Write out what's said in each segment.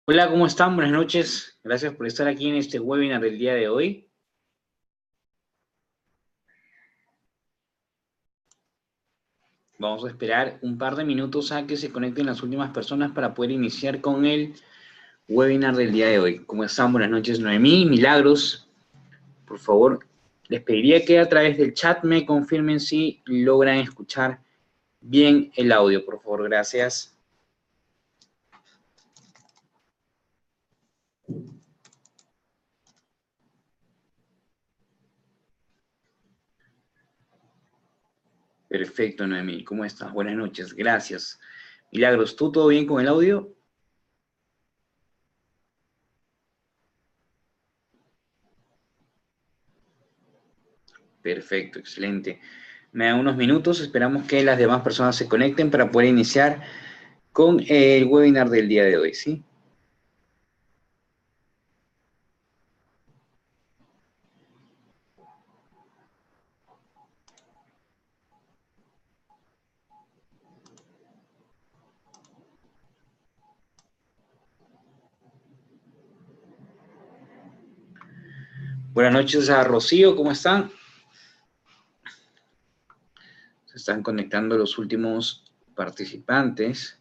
Hola, ¿cómo están? Buenas noches. Gracias por estar aquí en este webinar del día de hoy. Vamos a esperar un par de minutos a que se conecten las últimas personas para poder iniciar con el webinar del día de hoy. ¿Cómo están? Buenas noches, Noemí, Milagros. Por favor, les pediría que a través del chat me confirmen si logran escuchar bien el audio, por favor. Gracias. Perfecto, Noemí. ¿Cómo estás? Buenas noches. Gracias. Milagros, ¿tú todo bien con el audio? Perfecto, excelente. Me dan unos minutos, esperamos que las demás personas se conecten para poder iniciar con el webinar del día de hoy, ¿sí? Buenas noches a Rocío, ¿cómo están? Se están conectando los últimos participantes.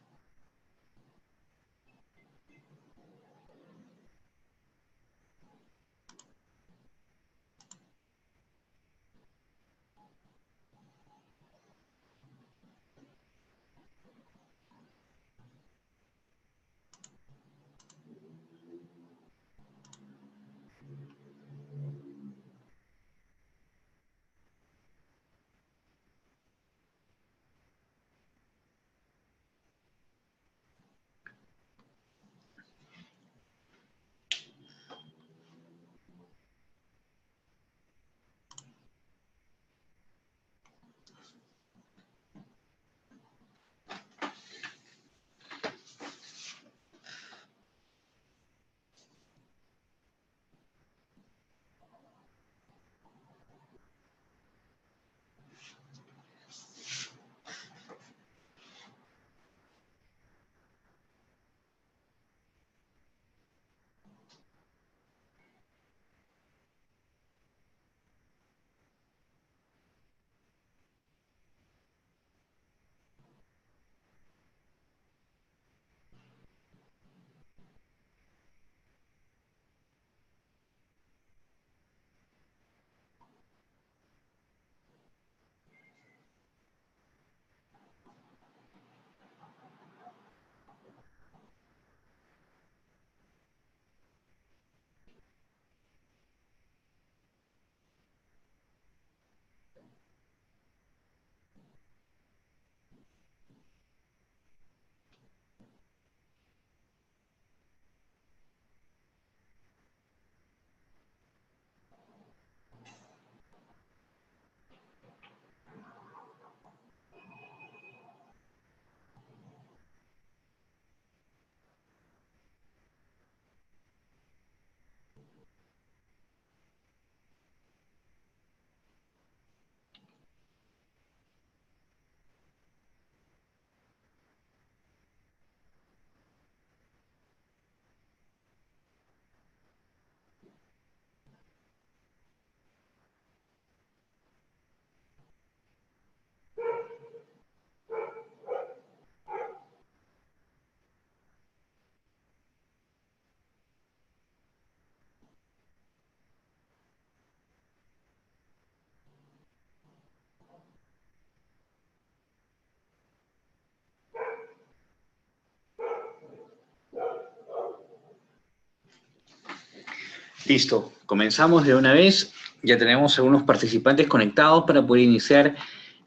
Listo, comenzamos de una vez. Ya tenemos algunos participantes conectados para poder iniciar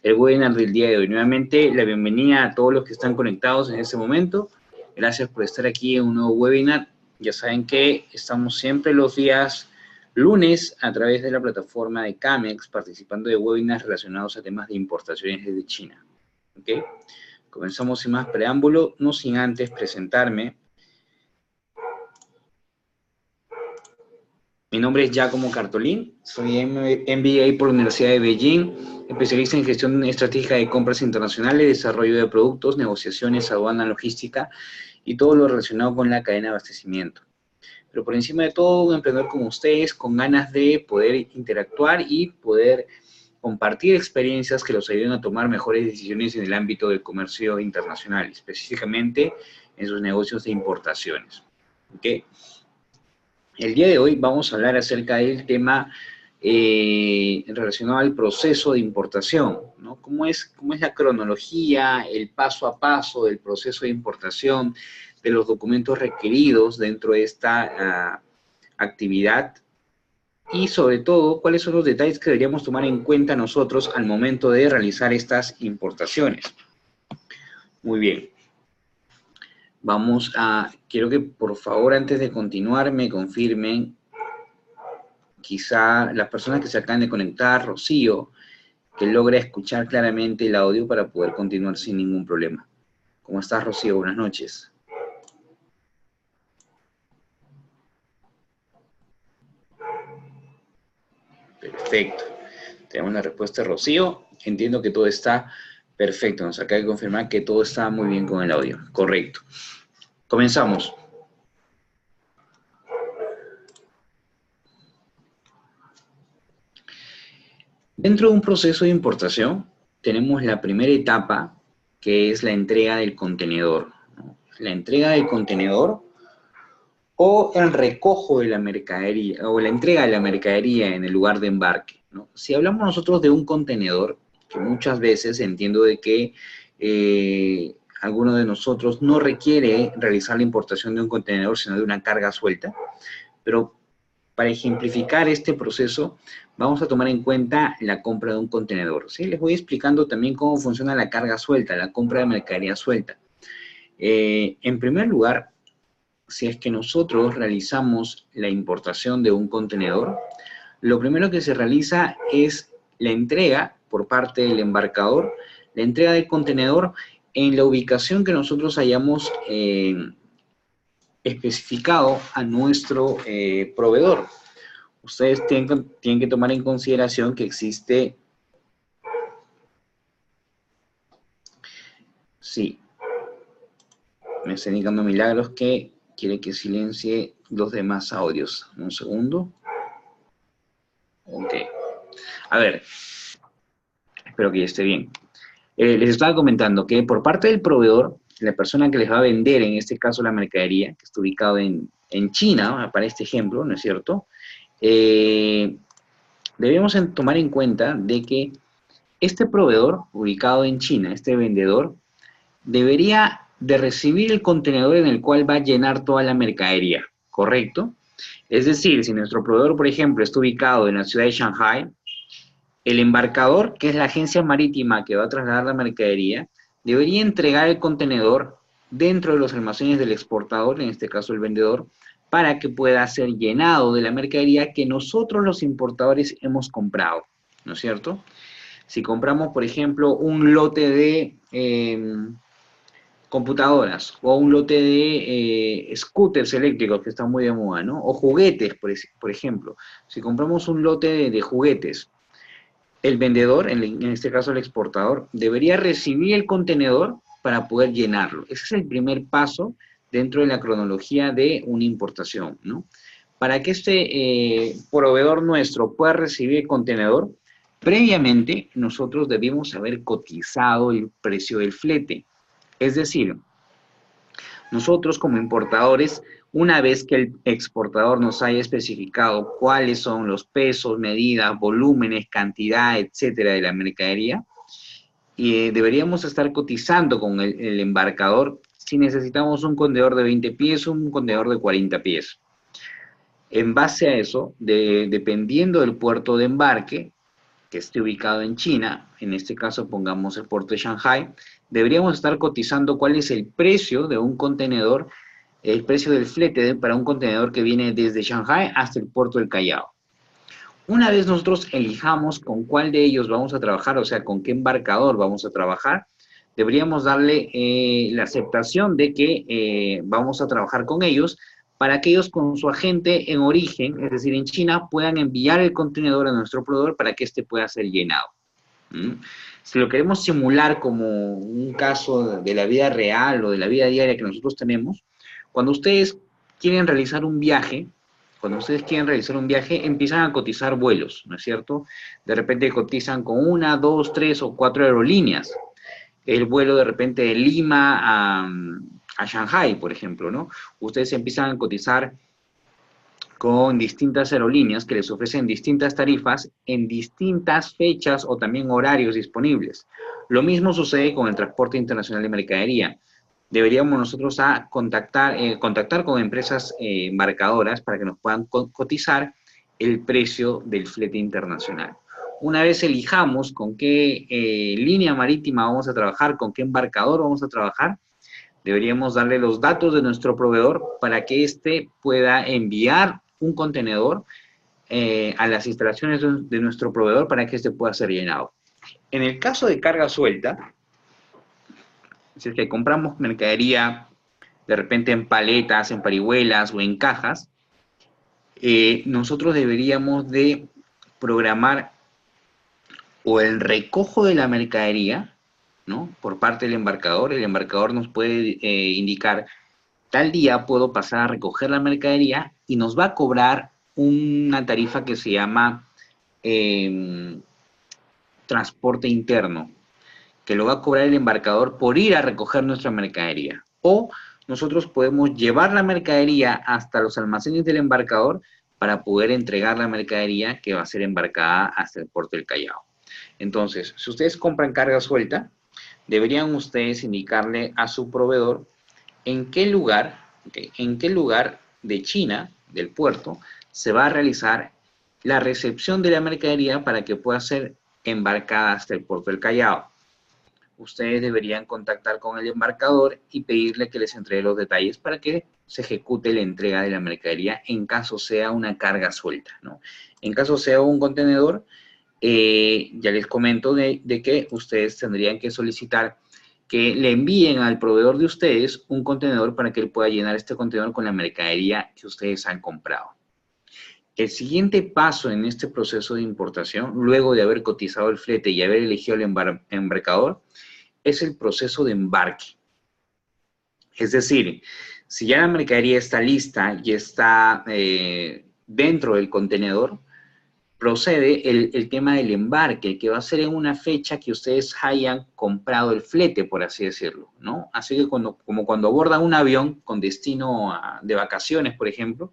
el webinar del día de hoy. Nuevamente, la bienvenida a todos los que están conectados en este momento. Gracias por estar aquí en un nuevo webinar. Ya saben que estamos siempre los días lunes a través de la plataforma de CAMEX participando de webinars relacionados a temas de importaciones desde China. ¿Ok? Comenzamos sin más preámbulo, no sin antes presentarme. Mi nombre es Giacomo Cartolín, soy MBA por la Universidad de Beijing, especialista en gestión estratégica de compras internacionales, desarrollo de productos, negociaciones, aduana, logística y todo lo relacionado con la cadena de abastecimiento. Pero por encima de todo, un emprendedor como ustedes, con ganas de poder interactuar y poder compartir experiencias que los ayuden a tomar mejores decisiones en el ámbito del comercio internacional, específicamente en sus negocios de importaciones. ¿Okay? El día de hoy vamos a hablar acerca del tema relacionado al proceso de importación, ¿no? ¿Cómo es la cronología, el paso a paso del proceso de importación, de los documentos requeridos dentro de esta actividad? Y sobre todo, ¿cuáles son los detalles que deberíamos tomar en cuenta nosotros al momento de realizar estas importaciones? Muy bien. Quiero que por favor antes de continuar me confirmen, quizá las personas que se acaban de conectar, Rocío, que logra escuchar claramente el audio para poder continuar sin ningún problema. ¿Cómo estás, Rocío? Buenas noches. Perfecto. Tenemos la respuesta de Rocío. Entiendo que todo está perfecto. Nos acaba de confirmar que todo está muy bien con el audio. Correcto. Comenzamos. Dentro de un proceso de importación, tenemos la primera etapa, que es la entrega del contenedor, ¿no? La entrega del contenedor o el recojo de la mercadería, o la entrega de la mercadería en el lugar de embarque, ¿no? Si hablamos nosotros de un contenedor, que muchas veces entiendo de que alguno de nosotros no requiere realizar la importación de un contenedor, sino de una carga suelta, pero para ejemplificar este proceso, vamos a tomar en cuenta la compra de un contenedor, ¿sí? Les voy explicando también cómo funciona la carga suelta, la compra de mercadería suelta. En primer lugar, si es que nosotros realizamos la importación de un contenedor, lo primero que se realiza es la entrega por parte del embarcador, la entrega del contenedor en la ubicación que nosotros hayamos especificado a nuestro proveedor. Ustedes tienen que tomar en consideración que existe... Sí, me está indicando Milagros que quiere que silencie los demás audios. Un segundo. Ok. A ver, espero que ya esté bien. Les estaba comentando que por parte del proveedor, la persona que les va a vender, en este caso la mercadería, que está ubicado en China, ¿no? Para este ejemplo, ¿no es cierto? Debemos tomar en cuenta de que este proveedor, ubicado en China, este vendedor, debería de recibir el contenedor en el cual va a llenar toda la mercadería, ¿correcto? Es decir, si nuestro proveedor, por ejemplo, está ubicado en la ciudad de Shanghai, el embarcador, que es la agencia marítima que va a trasladar la mercadería, debería entregar el contenedor dentro de los almacenes del exportador, en este caso el vendedor, para que pueda ser llenado de la mercadería que nosotros los importadores hemos comprado, ¿no es cierto? Si compramos, por ejemplo, un lote de computadoras o un lote de scooters eléctricos que están muy de moda, ¿no? O juguetes, por ejemplo. Si compramos un lote de juguetes, el vendedor, en este caso el exportador, debería recibir el contenedor para poder llenarlo. Ese es el primer paso dentro de la cronología de una importación, ¿no? Para que este proveedor nuestro pueda recibir el contenedor, previamente nosotros debimos haber cotizado el precio del flete. Es decir, nosotros como importadores, una vez que el exportador nos haya especificado cuáles son los pesos, medidas, volúmenes, cantidad, etcétera, de la mercadería, deberíamos estar cotizando con el embarcador si necesitamos un contenedor de 20 pies o un contenedor de 40 pies. En base a eso, dependiendo del puerto de embarque, que esté ubicado en China, en este caso pongamos el puerto de Shanghai, deberíamos estar cotizando cuál es el precio de un contenedor, el precio del flete para un contenedor que viene desde Shanghai hasta el puerto del Callao. Una vez nosotros elijamos con cuál de ellos vamos a trabajar, o sea, con qué embarcador vamos a trabajar, deberíamos darle la aceptación de que vamos a trabajar con ellos para que ellos con su agente en origen, es decir, en China, puedan enviar el contenedor a nuestro proveedor para que éste pueda ser llenado. ¿Mm? Si lo queremos simular como un caso de la vida real o de la vida diaria que nosotros tenemos, cuando ustedes quieren realizar un viaje, empiezan a cotizar vuelos, ¿no es cierto? De repente cotizan con 1, 2, 3 o 4 aerolíneas. El vuelo de repente de Lima a Shanghai, por ejemplo, ¿no? Ustedes empiezan a cotizar con distintas aerolíneas que les ofrecen distintas tarifas en distintas fechas o también horarios disponibles. Lo mismo sucede con el transporte internacional de mercadería. Deberíamos nosotros contactar con empresas embarcadoras para que nos puedan cotizar el precio del flete internacional. Una vez elijamos con qué línea marítima vamos a trabajar, con qué embarcador vamos a trabajar, deberíamos darle los datos de nuestro proveedor para que éste pueda enviar un contenedor a las instalaciones de nuestro proveedor para que éste pueda ser llenado. En el caso de carga suelta, si es que compramos mercadería de repente en paletas, en parihuelas o en cajas, nosotros deberíamos de programar o el recojo de la mercadería, ¿no? Por parte del embarcador. El embarcador nos puede indicar, tal día puedo pasar a recoger la mercadería y nos va a cobrar una tarifa que se llama transporte interno, que lo va a cobrar el embarcador por ir a recoger nuestra mercadería. O nosotros podemos llevar la mercadería hasta los almacenes del embarcador para poder entregar la mercadería que va a ser embarcada hasta el puerto del Callao. Entonces, si ustedes compran carga suelta, deberían ustedes indicarle a su proveedor en qué lugar de China, del puerto, se va a realizar la recepción de la mercadería para que pueda ser embarcada hasta el puerto del Callao. Ustedes deberían contactar con el embarcador y pedirle que les entregue los detalles para que se ejecute la entrega de la mercadería en caso sea una carga suelta, ¿no? En caso sea un contenedor, ya les comento de que ustedes tendrían que solicitar que le envíen al proveedor de ustedes un contenedor para que él pueda llenar este contenedor con la mercadería que ustedes han comprado. El siguiente paso en este proceso de importación, luego de haber cotizado el flete y haber elegido el embarcador, es el proceso de embarque. Es decir, si ya la mercadería está lista y está dentro del contenedor, procede el tema del embarque, que va a ser en una fecha que ustedes hayan comprado el flete, por así decirlo, ¿no? Así que como cuando abordan un avión con destino de vacaciones, por ejemplo,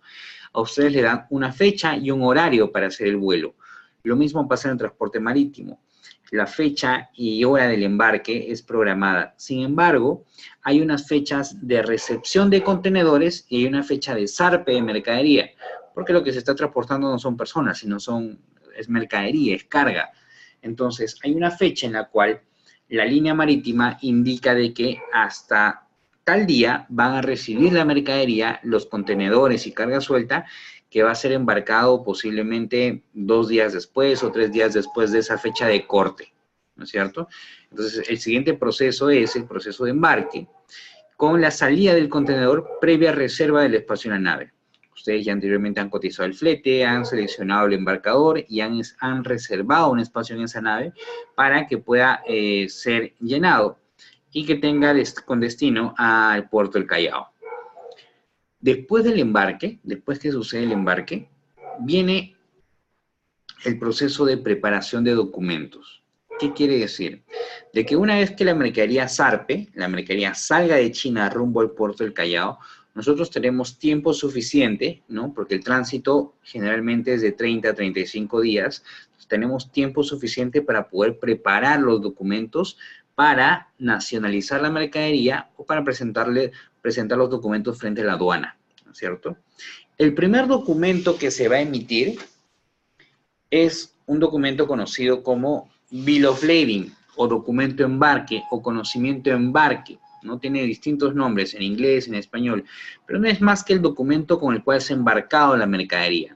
a ustedes le dan una fecha y un horario para hacer el vuelo. Lo mismo pasa en el transporte marítimo. La fecha y hora del embarque es programada. Sin embargo, hay unas fechas de recepción de contenedores y hay una fecha de zarpe de mercadería, porque lo que se está transportando no son personas, sino es mercadería, es carga. Entonces, hay una fecha en la cual la línea marítima indica de que hasta tal día van a recibir la mercadería, los contenedores y carga suelta, que va a ser embarcado posiblemente 2 días después o 3 días después de esa fecha de corte, ¿no es cierto? Entonces, el siguiente proceso es el proceso de embarque, con la salida del contenedor previa reserva del espacio en la nave. Ustedes ya anteriormente han cotizado el flete, han seleccionado el embarcador y han reservado un espacio en esa nave para que pueda ser llenado y que tenga con destino al puerto del Callao. Después del embarque, después que sucede el embarque, viene el proceso de preparación de documentos. ¿Qué quiere decir? De que una vez que la mercadería zarpe, la mercadería salga de China rumbo al puerto del Callao, nosotros tenemos tiempo suficiente, ¿no? Porque el tránsito generalmente es de 30 a 35 días. Entonces, tenemos tiempo suficiente para poder preparar los documentos para nacionalizar la mercadería o para presentar los documentos frente a la aduana, ¿no es cierto? El primer documento que se va a emitir es un documento conocido como Bill of Lading o documento embarque o conocimiento embarque, ¿no? Tiene distintos nombres en inglés, en español, pero no es más que el documento con el cual se ha embarcado la mercadería.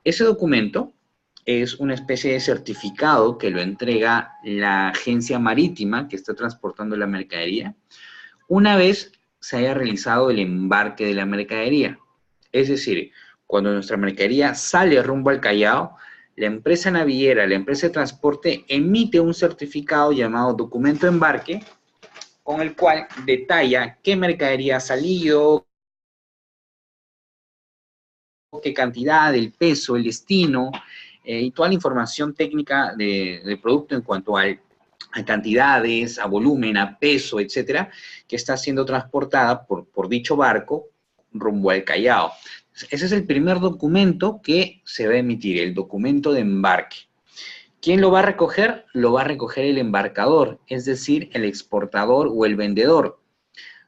Ese documento es una especie de certificado que lo entrega la agencia marítima que está transportando la mercadería una vez se haya realizado el embarque de la mercadería. Es decir, cuando nuestra mercadería sale rumbo al Callao, la empresa naviera, la empresa de transporte, emite un certificado llamado documento de embarque, con el cual detalla qué mercadería ha salido, qué cantidad, el peso, el destino, y toda la información técnica del producto en cuanto a cantidades, a volumen, a peso, etcétera, que está siendo transportada por dicho barco rumbo al Callao. Ese es el primer documento que se va a emitir, el documento de embarque. ¿Quién lo va a recoger? Lo va a recoger el embarcador, es decir, el exportador o el vendedor.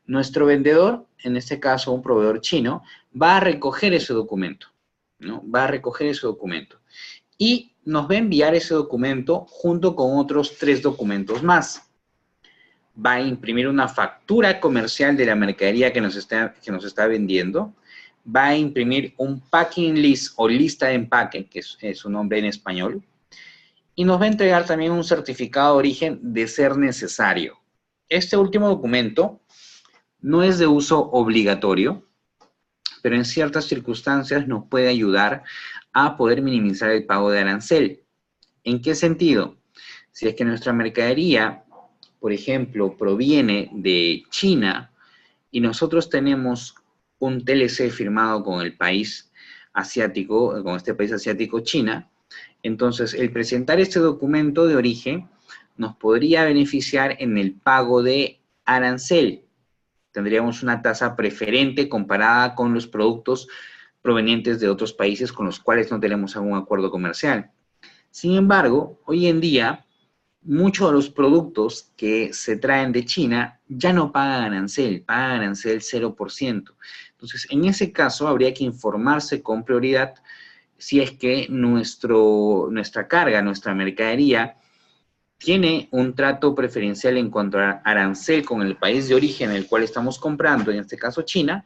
Nuestro vendedor, en este caso un proveedor chino, va a recoger ese documento, ¿no? Va a recoger ese documento. Y nos va a enviar ese documento junto con otros 3 documentos más. Va a imprimir una factura comercial de la mercadería que nos está vendiendo. Va a imprimir un packing list o lista de empaque, que es su nombre en español. Y nos va a entregar también un certificado de origen de ser necesario. Este último documento no es de uso obligatorio, pero en ciertas circunstancias nos puede ayudar a poder minimizar el pago de arancel. ¿En qué sentido? Si es que nuestra mercadería, por ejemplo, proviene de China y nosotros tenemos un TLC firmado con el país asiático, con este país asiático, China, entonces el presentar este documento de origen nos podría beneficiar en el pago de arancel. Tendríamos una tasa preferente comparada con los productos provenientes de otros países con los cuales no tenemos algún acuerdo comercial. Sin embargo, hoy en día, muchos de los productos que se traen de China ya no pagan arancel 0%. Entonces, en ese caso, habría que informarse con prioridad si es que nuestra carga, nuestra mercadería, tiene un trato preferencial en cuanto a arancel con el país de origen en el cual estamos comprando, en este caso China,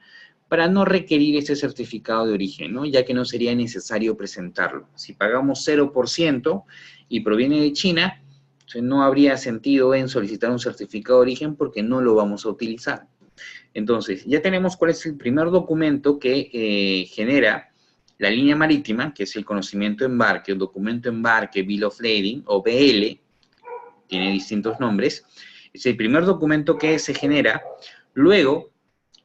para no requerir ese certificado de origen, ¿no? Ya que no sería necesario presentarlo. Si pagamos 0% y proviene de China, no habría sentido en solicitar un certificado de origen porque no lo vamos a utilizar. Entonces, ya tenemos cuál es el primer documento que genera la línea marítima, que es el conocimiento de embarque, el documento de embarque, Bill of Lading, o BL, tiene distintos nombres. Es el primer documento que se genera. Luego,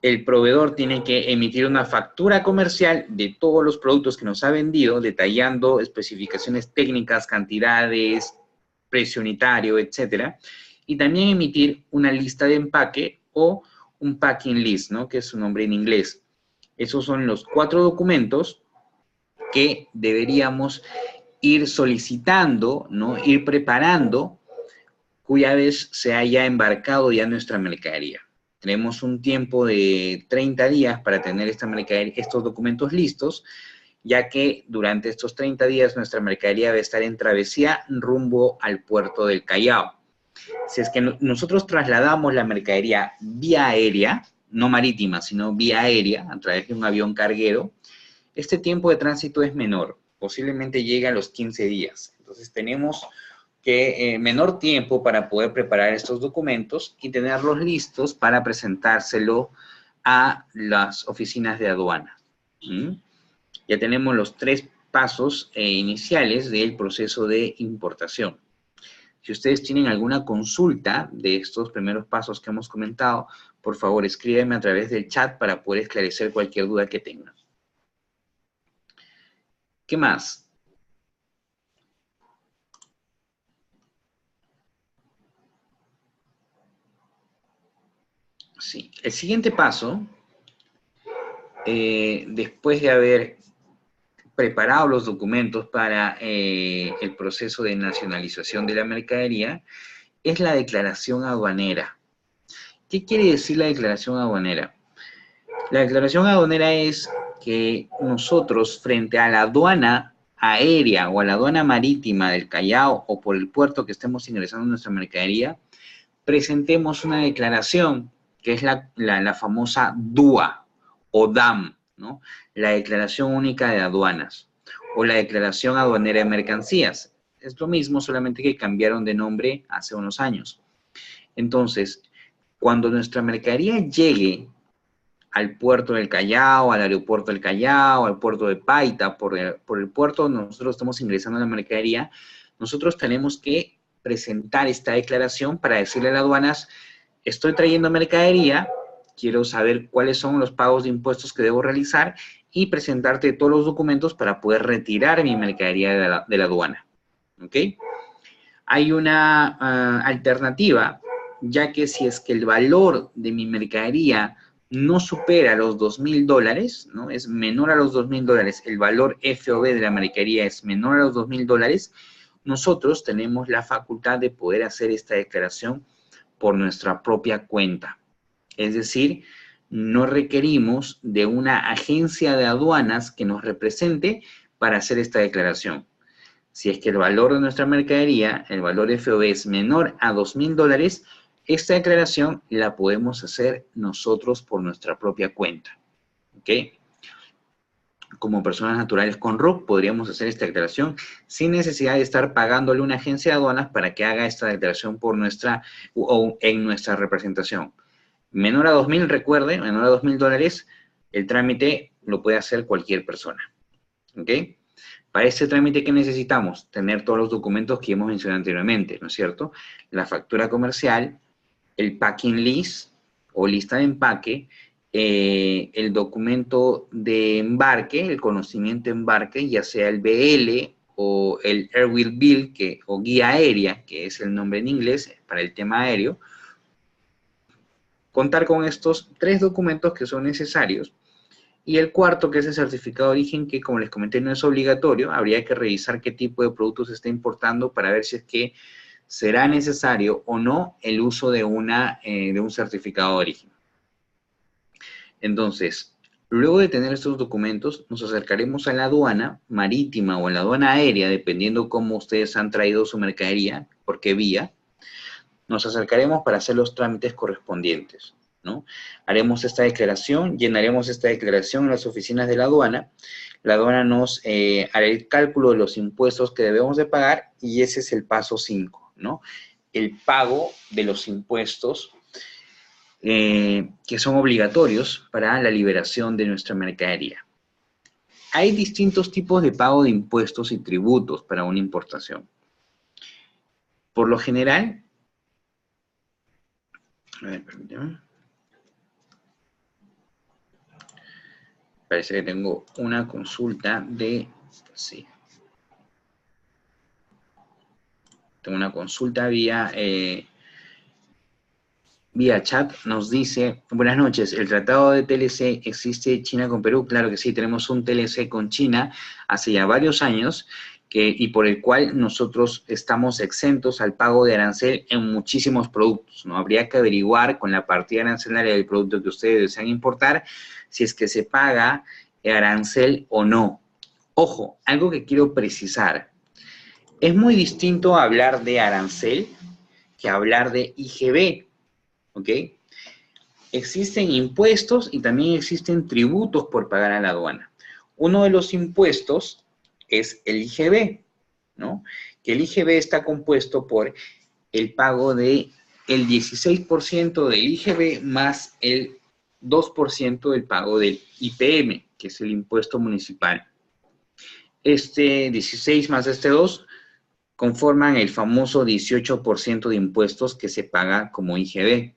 el proveedor tiene que emitir una factura comercial de todos los productos que nos ha vendido, detallando especificaciones técnicas, cantidades, precio unitario, etcétera. Y también emitir una lista de empaque o un packing list, ¿no? Que es su nombre en inglés. Esos son los 4 documentos que deberíamos ir solicitando, ¿no? Ir preparando, cuya vez se haya embarcado ya nuestra mercadería. Tenemos un tiempo de 30 días para tener estos documentos listos, ya que durante estos 30 días nuestra mercadería va a estar en travesía rumbo al puerto del Callao. Si es que nosotros trasladamos la mercadería vía aérea, no marítima, sino vía aérea, a través de un avión carguero, este tiempo de tránsito es menor, posiblemente llega a los 15 días. Entonces tenemos que menor tiempo para poder preparar estos documentos y tenerlos listos para presentárselo a las oficinas de aduana. Ya tenemos los 3 pasos iniciales del proceso de importación. Si ustedes tienen alguna consulta de estos primeros pasos que hemos comentado, por favor escríbenme a través del chat para poder esclarecer cualquier duda que tengan. ¿Qué más? Sí, el siguiente paso, después de haber preparado los documentos para el proceso de nacionalización de la mercadería, es la declaración aduanera. ¿Qué quiere decir la declaración aduanera? La declaración aduanera es que nosotros, frente a la aduana aérea o a la aduana marítima del Callao o por el puerto que estemos ingresando nuestra mercadería, presentemos una declaración que es la famosa DUA o DAM, ¿no? La Declaración Única de Aduanas, o la Declaración Aduanera de Mercancías. Es lo mismo, solamente que cambiaron de nombre hace unos años. Entonces, cuando nuestra mercadería llegue al puerto del Callao, al aeropuerto del Callao, al puerto de Paita, por el puerto donde nosotros estamos ingresando la mercadería, nosotros tenemos que presentar esta declaración para decirle a las aduanas, estoy trayendo mercadería, quiero saber cuáles son los pagos de impuestos que debo realizar y presentarte todos los documentos para poder retirar mi mercadería de la aduana. ¿Ok? Hay una alternativa, ya que si es que el valor de mi mercadería no supera los $2,000, ¿no? Es menor a los $2,000, el valor FOB de la mercadería es menor a los $2,000, nosotros tenemos la facultad de poder hacer esta declaración por nuestra propia cuenta. Es decir, no requerimos de una agencia de aduanas que nos represente para hacer esta declaración. Si es que el valor de nuestra mercadería, el valor FOB es menor a $2,000, esta declaración la podemos hacer nosotros por nuestra propia cuenta. ¿Ok? Como personas naturales con RUC podríamos hacer esta declaración sin necesidad de estar pagándole a una agencia de aduanas para que haga esta declaración por nuestra o en nuestra representación. Menor a 2,000, recuerde, menor a $2,000, el trámite lo puede hacer cualquier persona. ¿Ok? Para este trámite, ¿qué necesitamos? Tener todos los documentos que hemos mencionado anteriormente, ¿no es cierto? La factura comercial, el packing list o lista de empaque, el documento de embarque, el conocimiento de embarque, ya sea el BL o el Airwheel Bill o guía aérea, que es el nombre en inglés para el tema aéreo. Contar con estos 3 documentos que son necesarios. Y el cuarto, que es el certificado de origen, que como les comenté no es obligatorio, habría que revisar qué tipo de productos se está importando para ver si es que será necesario o no el uso de un certificado de origen. Entonces, luego de tener estos documentos, nos acercaremos a la aduana marítima o a la aduana aérea, dependiendo cómo ustedes han traído su mercadería, por qué vía. Nos acercaremos para hacer los trámites correspondientes, ¿no? Haremos esta declaración, llenaremos esta declaración en las oficinas de la aduana nos hará el cálculo de los impuestos que debemos de pagar y ese es el paso 5, ¿no? El pago de los impuestos que son obligatorios para la liberación de nuestra mercadería. Hay distintos tipos de pago de impuestos y tributos para una importación. Por lo general, a ver, permítame. Parece que tengo una consulta de... Sí. Tengo una consulta vía chat. Nos dice, buenas noches, ¿el tratado de TLC existe China con Perú? Claro que sí, tenemos un TLC con China hace ya varios años y por el cual nosotros estamos exentos al pago de arancel en muchísimos productos, ¿no? Habría que averiguar con la partida arancelaria del producto que ustedes desean importar si es que se paga arancel o no. Ojo, algo que quiero precisar. Es muy distinto hablar de arancel que hablar de IGB, ¿ok? Existen impuestos y también existen tributos por pagar a la aduana. Uno de los impuestos es el IGB, ¿no? Que el IGB está compuesto por el pago de el 16% del IGB más el 2% del pago del IPM, que es el impuesto municipal. Este 16 más este 2 conforman el famoso 18% de impuestos que se paga como IGB.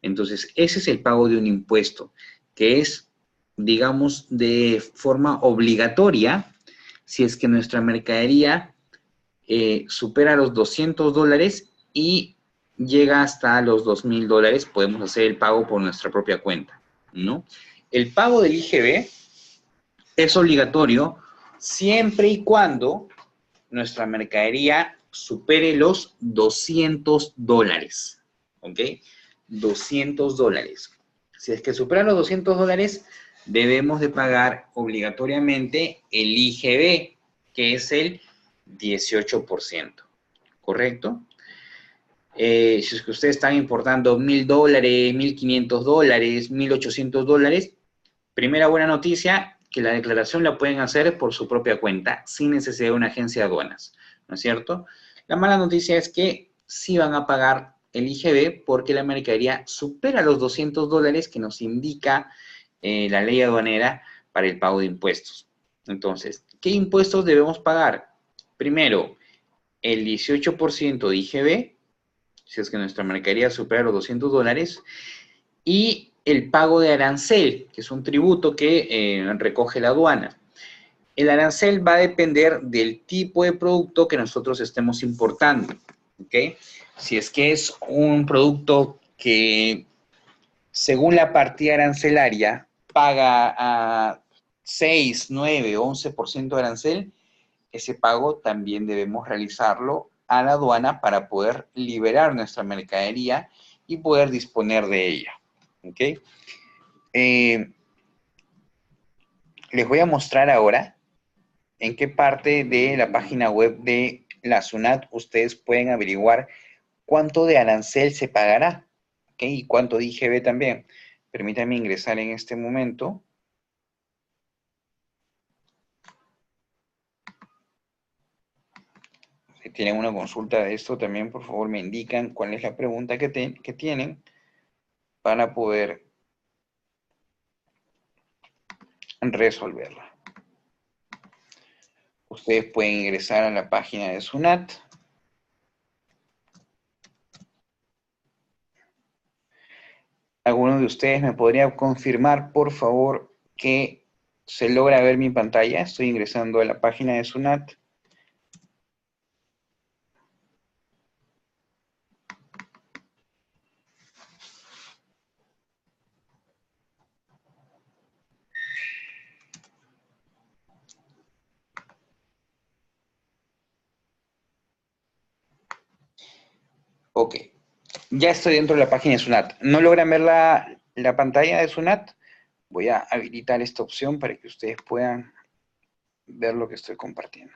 Entonces, ese es el pago de un impuesto, que es, digamos, de forma obligatoria si es que nuestra mercadería supera los $200 y llega hasta los $2,000, podemos hacer el pago por nuestra propia cuenta, ¿no? El pago del IGB es obligatorio siempre y cuando nuestra mercadería supere los $200, ¿ok? $200. Si es que supera los $200, debemos de pagar obligatoriamente el IGB, que es el 18%, ¿correcto? Si es que ustedes están importando $1,000, $1,500, $1,800, primera buena noticia, que la declaración la pueden hacer por su propia cuenta, sin necesidad de una agencia de aduanas, ¿no es cierto? La mala noticia es que sí van a pagar el IGB porque la mercadería supera los $200 que nos indica la ley aduanera para el pago de impuestos. Entonces, ¿qué impuestos debemos pagar? Primero, el 18% de IGB, si es que nuestra mercadería supera los $200, y el pago de arancel, que es un tributo que recoge la aduana. El arancel va a depender del tipo de producto que nosotros estemos importando, ¿ok? Si es que es un producto que, según la partida arancelaria, paga a 6, 9, 11% de arancel, ese pago también debemos realizarlo a la aduana para poder liberar nuestra mercadería y poder disponer de ella, ¿ok? Les voy a mostrar ahora en qué parte de la página web de la SUNAT ustedes pueden averiguar cuánto de arancel se pagará, ¿ok? Y cuánto de IGB también. Permítanme ingresar en este momento. Si tienen una consulta de esto, también por favor me indican cuál es la pregunta que tienen para poder resolverla. Ustedes pueden ingresar a la página de SUNAT. ¿Alguno de ustedes me podría confirmar, por favor, que se logra ver mi pantalla? Estoy ingresando a la página de SUNAT. Ok, ya estoy dentro de la página de SUNAT. ¿No logran ver la pantalla de SUNAT? Voy a habilitar esta opción para que ustedes puedan ver lo que estoy compartiendo.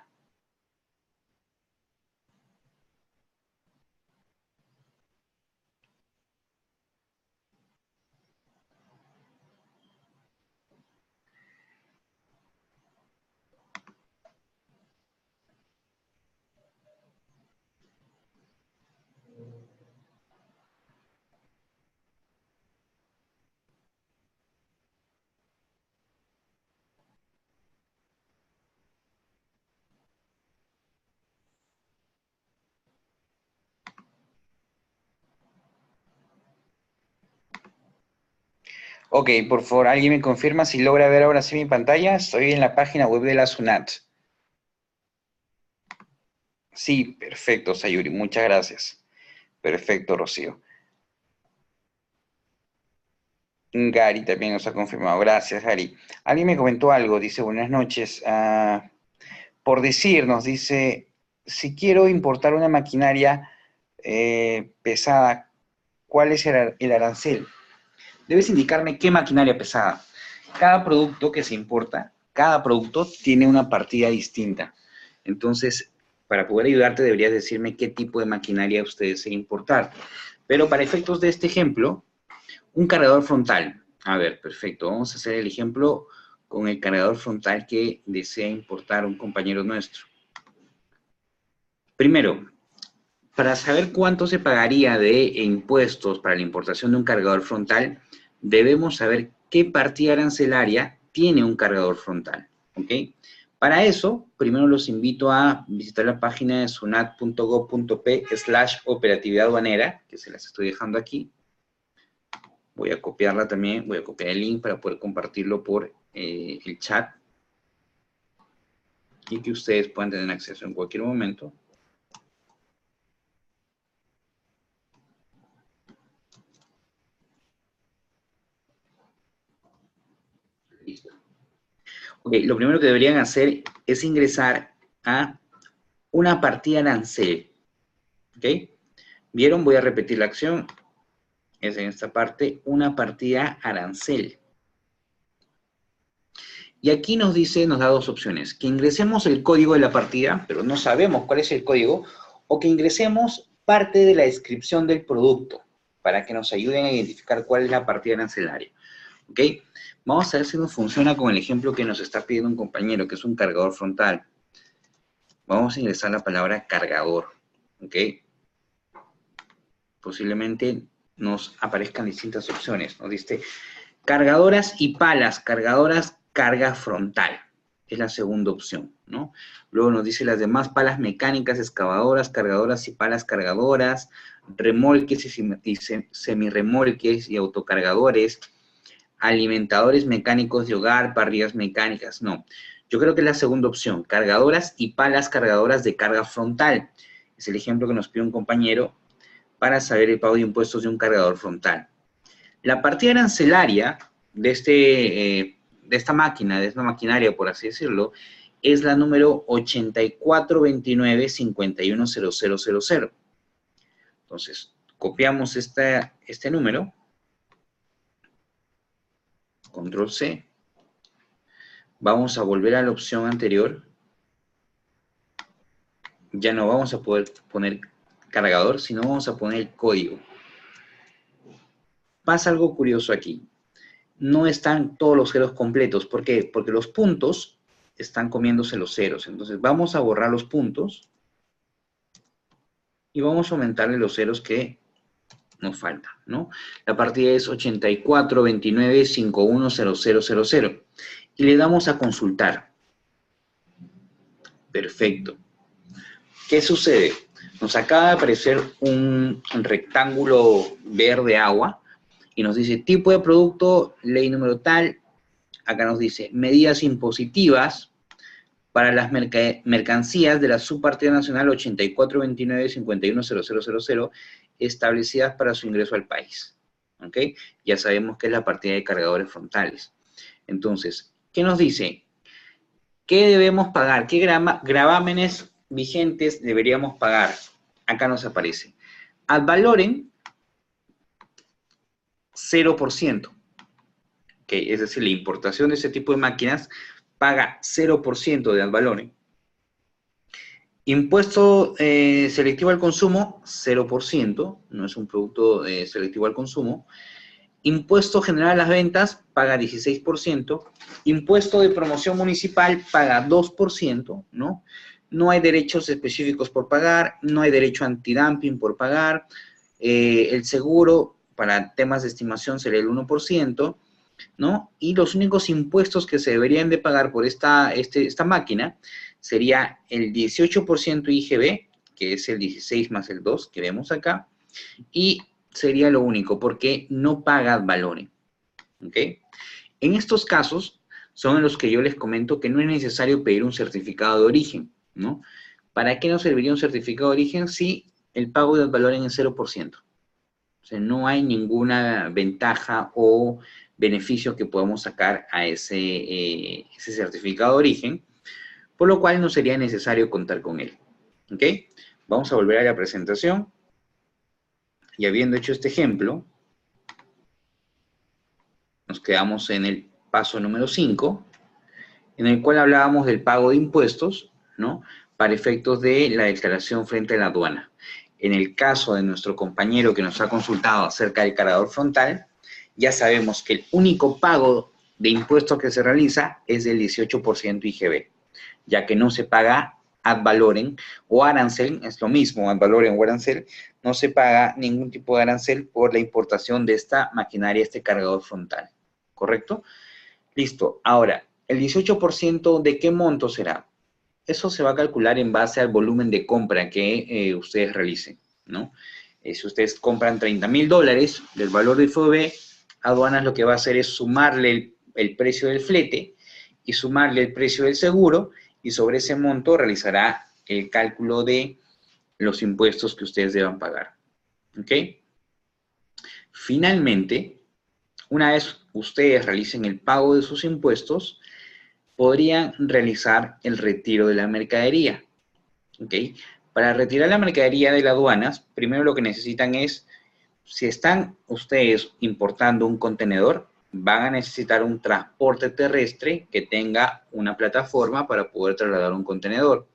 Ok, por favor, ¿alguien me confirma si logra ver ahora sí mi pantalla? Estoy en la página web de la SUNAT. Sí, perfecto, Sayuri, muchas gracias. Perfecto, Rocío. Gary también nos ha confirmado. Gracias, Gary. Alguien me comentó algo, dice, buenas noches. Por decir, nos dice, si quiero importar una maquinaria pesada, ¿cuál es el arancel? Debes indicarme qué maquinaria pesada. Cada producto que se importa, cada producto tiene una partida distinta. Entonces, para poder ayudarte, deberías decirme qué tipo de maquinaria usted desea importar. Pero para efectos de este ejemplo, un cargador frontal. A ver, perfecto. Vamos a hacer el ejemplo con el cargador frontal que desea importar un compañero nuestro. Primero, para saber cuánto se pagaría de impuestos para la importación de un cargador frontal, debemos saber qué partida arancelaria tiene un cargador frontal, ¿ok? Para eso, primero los invito a visitar la página de sunat.gov.p/operatividad aduanera, que se las estoy dejando aquí. Voy a copiarla también, voy a copiar el link para poder compartirlo por el chat y que ustedes puedan tener acceso en cualquier momento. Listo. Ok, lo primero que deberían hacer es ingresar a una partida arancel. ¿Ok? ¿Vieron? Voy a repetir la acción. Es en esta parte, una partida arancel. Y aquí nos dice, nos da dos opciones. Que ingresemos el código de la partida, pero no sabemos cuál es el código, o que ingresemos parte de la descripción del producto, para que nos ayuden a identificar cuál es la partida arancelaria. ¿Ok? Vamos a ver si nos funciona con el ejemplo que nos está pidiendo un compañero, que es un cargador frontal. Vamos a ingresar la palabra cargador. ¿Ok? posiblemente nos aparezcan distintas opciones. Nos dice cargadoras y palas, cargadoras, carga frontal. Es la segunda opción, ¿no? Luego nos dice las demás palas mecánicas, excavadoras, cargadoras y palas cargadoras, remolques y semirremolques y autocargadores, alimentadores mecánicos de hogar, parrillas mecánicas. No, yo creo que es la segunda opción, cargadoras y palas cargadoras de carga frontal. Es el ejemplo que nos pide un compañero para saber el pago de impuestos de un cargador frontal. La partida arancelaria de esta maquinaria, por así decirlo, es la número 8429-510000. Entonces, copiamos este número, control C, vamos a volver a la opción anterior, ya no vamos a poder poner cargador, sino vamos a poner el código. Pasa algo curioso aquí. No están todos los ceros completos. ¿Por qué? Porque los puntos están comiéndose los ceros. Entonces vamos a borrar los puntos y vamos a aumentarle los ceros que nos faltan, ¿no? La partida es 8429-510000 y le damos a consultar. Perfecto. ¿Qué sucede? Nos acaba de aparecer un rectángulo verde agua y nos dice tipo de producto, ley número tal. Acá nos dice medidas impositivas para las mercancías de la subpartida nacional 8429-510000 establecidas para su ingreso al país. ¿Ok? Ya sabemos que es la partida de cargadores frontales. Entonces, ¿qué nos dice? ¿Qué debemos pagar? ¿Qué gravámenes vigentes deberíamos pagar? Acá nos aparece. Ad valorem, 0%. Okay, es decir, la importación de ese tipo de máquinas paga 0% de ad valorem. Impuesto selectivo al consumo, 0%, no es un producto selectivo al consumo. Impuesto general a las ventas, paga 16%. Impuesto de promoción municipal, paga 2%, ¿no? No hay derechos específicos por pagar, no hay derecho antidumping por pagar. El seguro para temas de estimación sería el 1%, ¿no? Y los únicos impuestos que se deberían de pagar por esta máquina sería el 18% IGB, que es el 16 más el 2 que vemos acá, y sería lo único, porque no paga ad valorem, ¿ok? En estos casos son en los que yo les comento que no es necesario pedir un certificado de origen, ¿no? ¿Para qué nos serviría un certificado de origen si el pago de ad valorem es 0%? O sea, no hay ninguna ventaja o beneficio que podamos sacar a ese certificado de origen, por lo cual no sería necesario contar con él. ¿Ok? Vamos a volver a la presentación. Y habiendo hecho este ejemplo, nos quedamos en el paso número 5, en el cual hablábamos del pago de impuestos, ¿no? Para efectos de la declaración frente a la aduana. En el caso de nuestro compañero que nos ha consultado acerca del cargador frontal, ya sabemos que el único pago de impuestos que se realiza es del 18% IGB, ya que no se paga ad valorem o arancel, es lo mismo, ad valorem o arancel, no se paga ningún tipo de arancel por la importación de esta maquinaria, este cargador frontal, ¿correcto? Listo. Ahora, ¿el 18% de qué monto será? Eso se va a calcular en base al volumen de compra que ustedes realicen, ¿no? Si ustedes compran $30,000 del valor del FOB, aduanas lo que va a hacer es sumarle el precio del flete y sumarle el precio del seguro, y sobre ese monto realizará el cálculo de los impuestos que ustedes deban pagar. ¿Ok? Finalmente, una vez ustedes realicen el pago de sus impuestos, podrían realizar el retiro de la mercadería. ¿Ok? Para retirar la mercadería de las aduanas, primero lo que necesitan es, si están ustedes importando un contenedor, van a necesitar un transporte terrestre que tenga una plataforma para poder trasladar un contenedor.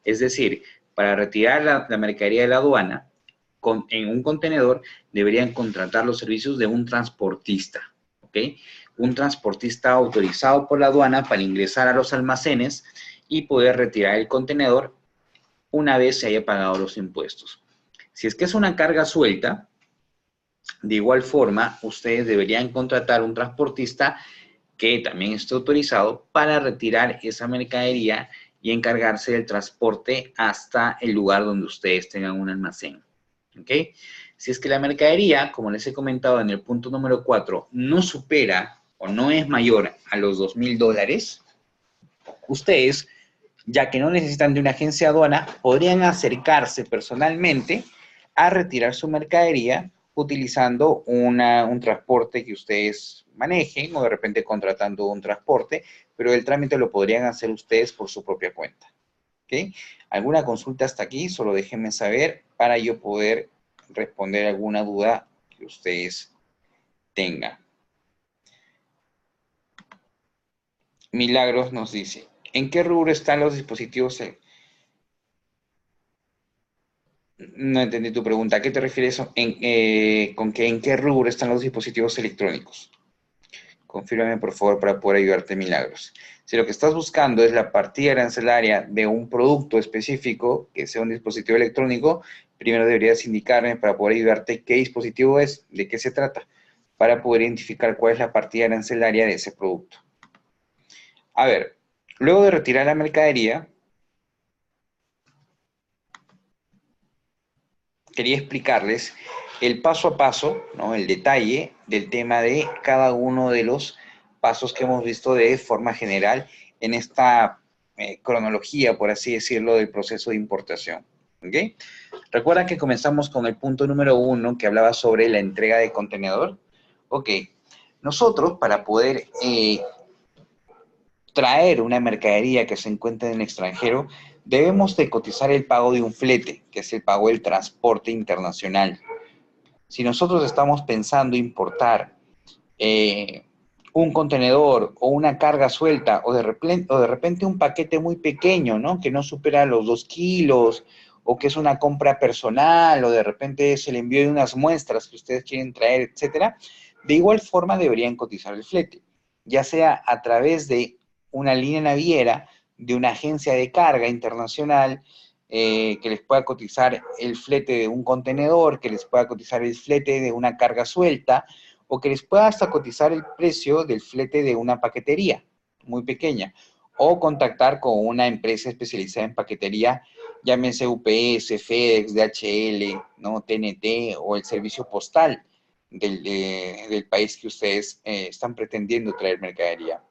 Es decir, para retirar la mercadería de la aduana, en un contenedor deberían contratar los servicios de un transportista, ¿ok? Un transportista autorizado por la aduana para ingresar a los almacenes y poder retirar el contenedor una vez se haya pagado los impuestos. Si es que es una carga suelta, de igual forma, ustedes deberían contratar un transportista que también esté autorizado para retirar esa mercadería y encargarse del transporte hasta el lugar donde ustedes tengan un almacén. ¿Ok? Si es que la mercadería, como les he comentado en el punto número 4, no supera o no es mayor a los $2,000, ustedes, ya que no necesitan de una agencia de aduana, podrían acercarse personalmente a retirar su mercadería utilizando un transporte que ustedes manejen o de repente contratando un transporte, pero el trámite lo podrían hacer ustedes por su propia cuenta. ¿Ok? ¿Alguna consulta hasta aquí? Solo déjenme saber para yo poder responder alguna duda que ustedes tengan. Milagros nos dice, ¿en qué rubro están los dispositivos? No entendí tu pregunta. ¿A qué te refieres con que en qué rubro están los dispositivos electrónicos? Confírmame, por favor, para poder ayudarte, Milagros. Si lo que estás buscando es la partida arancelaria de un producto específico, que sea un dispositivo electrónico, primero deberías indicarme para poder ayudarte qué dispositivo es, de qué se trata, para poder identificar cuál es la partida arancelaria de ese producto. A ver, luego de retirar la mercadería, quería explicarles el paso a paso, ¿no? El detalle del tema de cada uno de los pasos que hemos visto de forma general en esta cronología, por así decirlo, del proceso de importación. ¿Okay? Recuerdan que comenzamos con el punto número 1 que hablaba sobre la entrega de contenedor. Ok, nosotros para poder traer una mercadería que se encuentra en el extranjero, debemos de cotizar el pago de un flete, que es el pago del transporte internacional. Si nosotros estamos pensando importar un contenedor o una carga suelta o de repente un paquete muy pequeño, ¿no? Que no supera los 2 kilos o que es una compra personal o de repente es el envío de unas muestras que ustedes quieren traer, etcétera, de igual forma deberían cotizar el flete, ya sea a través de una línea naviera, de una agencia de carga internacional, que les pueda cotizar el flete de un contenedor, que les pueda cotizar el flete de una carga suelta, o que les pueda hasta cotizar el precio del flete de una paquetería muy pequeña, o contactar con una empresa especializada en paquetería, llámese UPS, FedEx, DHL, ¿no? TNT o el servicio postal del país que ustedes están pretendiendo traer mercadería.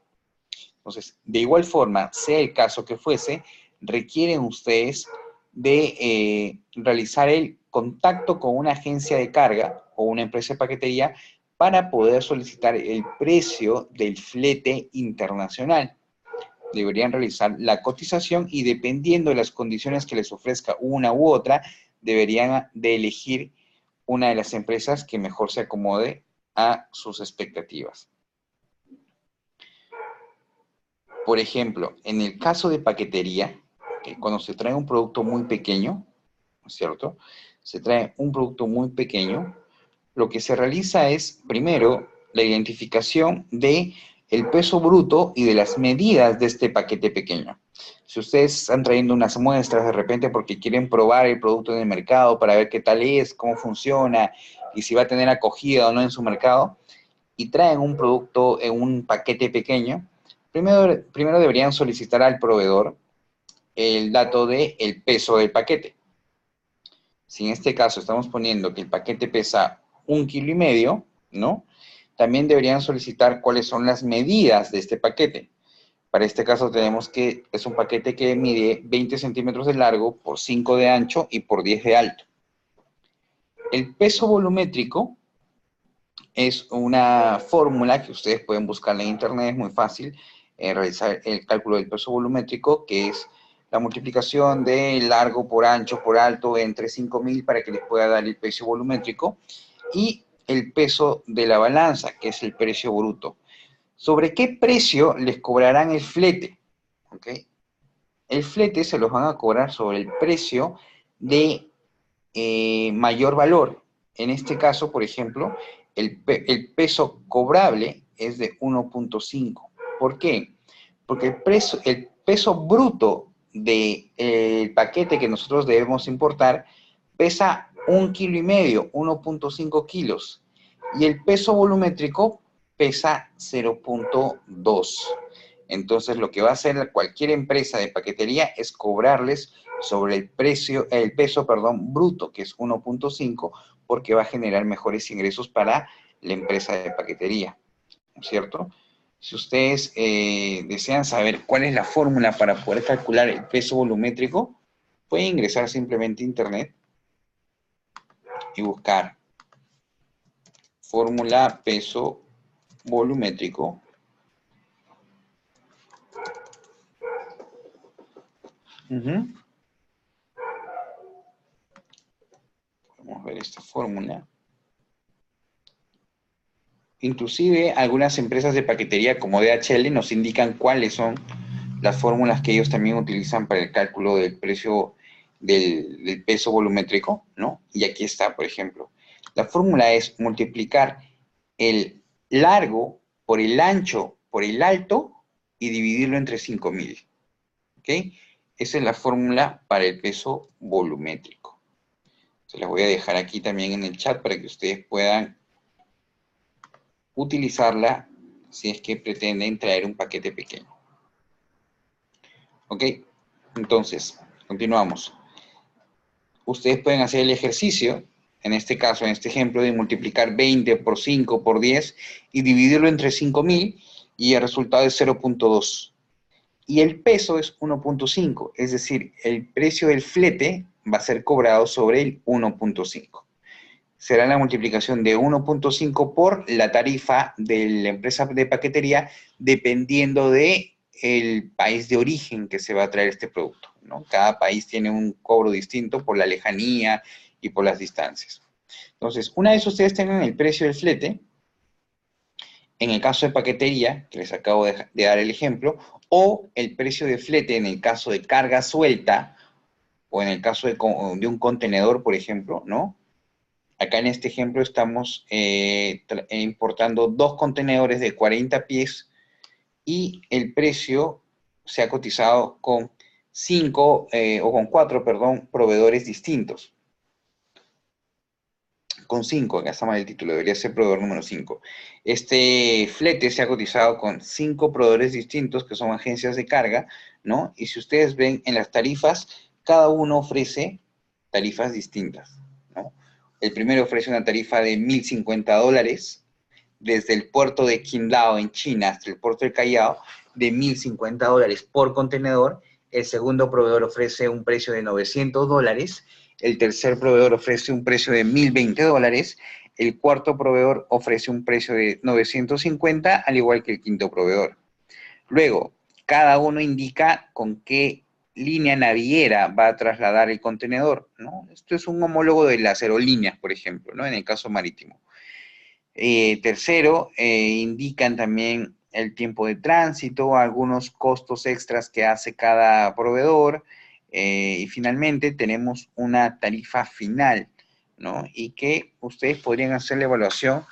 Entonces, de igual forma, sea el caso que fuese, requieren ustedes de realizar el contacto con una agencia de carga o una empresa de paquetería para poder solicitar el precio del flete internacional. Deberían realizar la cotización y dependiendo de las condiciones que les ofrezca una u otra, deberían de elegir una de las empresas que mejor se acomode a sus expectativas. Por ejemplo, en el caso de paquetería, que cuando se trae un producto muy pequeño, ¿no es cierto? Se trae un producto muy pequeño, lo que se realiza es, primero, la identificación de el peso bruto y de las medidas de este paquete pequeño. Si ustedes están trayendo unas muestras de repente porque quieren probar el producto en el mercado para ver qué tal es, cómo funciona y si va a tener acogida o no en su mercado, y traen un producto en un paquete pequeño, primero deberían solicitar al proveedor el dato del peso del paquete. Si en este caso estamos poniendo que el paquete pesa 1,5 kilos, ¿no? También deberían solicitar cuáles son las medidas de este paquete. Para este caso tenemos que es un paquete que mide 20 centímetros de largo por 5 de ancho y por 10 de alto. El peso volumétrico es una fórmula que ustedes pueden buscar en internet, es muy fácil realizar el cálculo del peso volumétrico, que es la multiplicación de largo por ancho por alto entre 5.000 para que les pueda dar el peso volumétrico, y el peso de la balanza, que es el precio bruto. ¿Sobre qué precio les cobrarán el flete? ¿Okay? El flete se los van a cobrar sobre el precio de mayor valor. En este caso, por ejemplo, el peso cobrable es de 1.5. ¿Por qué? Porque el peso bruto del paquete que nosotros debemos importar pesa 1,5 kilos, 1.5 kilos. Y el peso volumétrico pesa 0.2. Entonces, lo que va a hacer cualquier empresa de paquetería es cobrarles sobre el peso bruto, que es 1.5, porque va a generar mejores ingresos para la empresa de paquetería, ¿cierto? Si ustedes desean saber cuál es la fórmula para poder calcular el peso volumétrico, pueden ingresar simplemente a internet y buscar fórmula peso volumétrico. Vamos a ver esta fórmula. Inclusive algunas empresas de paquetería como DHL nos indican cuáles son las fórmulas que ellos también utilizan para el cálculo del precio del peso volumétrico, ¿no? Y aquí está, por ejemplo. La fórmula es multiplicar el largo por el ancho por el alto y dividirlo entre 5.000. ¿Ok? Esa es la fórmula para el peso volumétrico. Se las voy a dejar aquí también en el chat para que ustedes puedan utilizarla si es que pretenden traer un paquete pequeño. ¿Ok? Entonces, continuamos. Ustedes pueden hacer el ejercicio, en este caso, en este ejemplo, de multiplicar 20 por 5 por 10 y dividirlo entre 5.000 y el resultado es 0.2. Y el peso es 1.5, es decir, el precio del flete va a ser cobrado sobre el 1.5. Será la multiplicación de 1.5 por la tarifa de la empresa de paquetería, dependiendo de el país de origen que se va a traer este producto, ¿no? Cada país tiene un cobro distinto por la lejanía y por las distancias. Entonces, una vez ustedes tengan el precio del flete, en el caso de paquetería, que les acabo de dar el ejemplo, o el precio de flete en el caso de carga suelta, o en el caso de un contenedor, por ejemplo, ¿no? Acá en este ejemplo estamos importando 2 contenedores de 40 pies y el precio se ha cotizado con 4 proveedores distintos. Con 5, acá está mal el título, debería ser proveedor número 5. Este flete se ha cotizado con 5 proveedores distintos que son agencias de carga, ¿no? Y si ustedes ven en las tarifas, cada uno ofrece tarifas distintas, ¿no? El primero ofrece una tarifa de $1,050 desde el puerto de Qingdao en China hasta el puerto de Callao, de $1,050 por contenedor. El segundo proveedor ofrece un precio de $900. El tercer proveedor ofrece un precio de $1,020. El cuarto proveedor ofrece un precio de 950, al igual que el quinto proveedor. Luego, cada uno indica con qué línea naviera va a trasladar el contenedor, ¿no? Esto es un homólogo de las aerolíneas, por ejemplo, ¿no? En el caso marítimo. Tercero, indican también el tiempo de tránsito, algunos costos extras que hace cada proveedor, y finalmente tenemos una tarifa final, ¿no? Y que ustedes podrían hacer la evaluación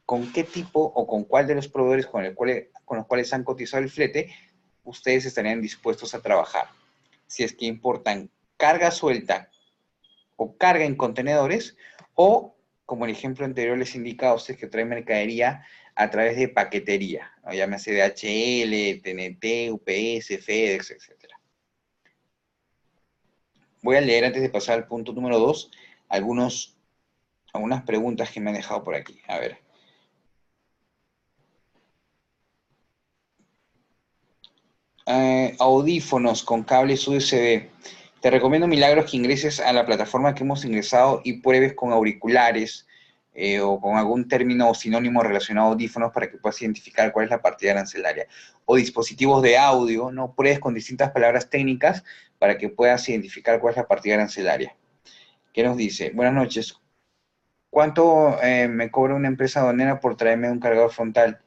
con qué tipo o con cuál de los proveedores con los cuales han cotizado el flete, ustedes estarían dispuestos a trabajar. Si es que importan carga suelta o carga en contenedores, o como el ejemplo anterior les indica a ustedes que traen mercadería a través de paquetería, ¿no? Llámese DHL, TNT, UPS, FedEx, etc. Voy a leer antes de pasar al punto número 2 algunas preguntas que me han dejado por aquí. A ver. Audífonos con cables USB. Te recomiendo Milagros que ingreses a la plataforma que hemos ingresado y pruebes con auriculares o con algún término o sinónimo relacionado a audífonos para que puedas identificar cuál es la partida arancelaria. O dispositivos de audio, ¿no? Pruebes con distintas palabras técnicas para que puedas identificar cuál es la partida arancelaria. ¿Qué nos dice? Buenas noches. ¿Cuánto me cobra una empresa aduanera por traerme un cargador frontal?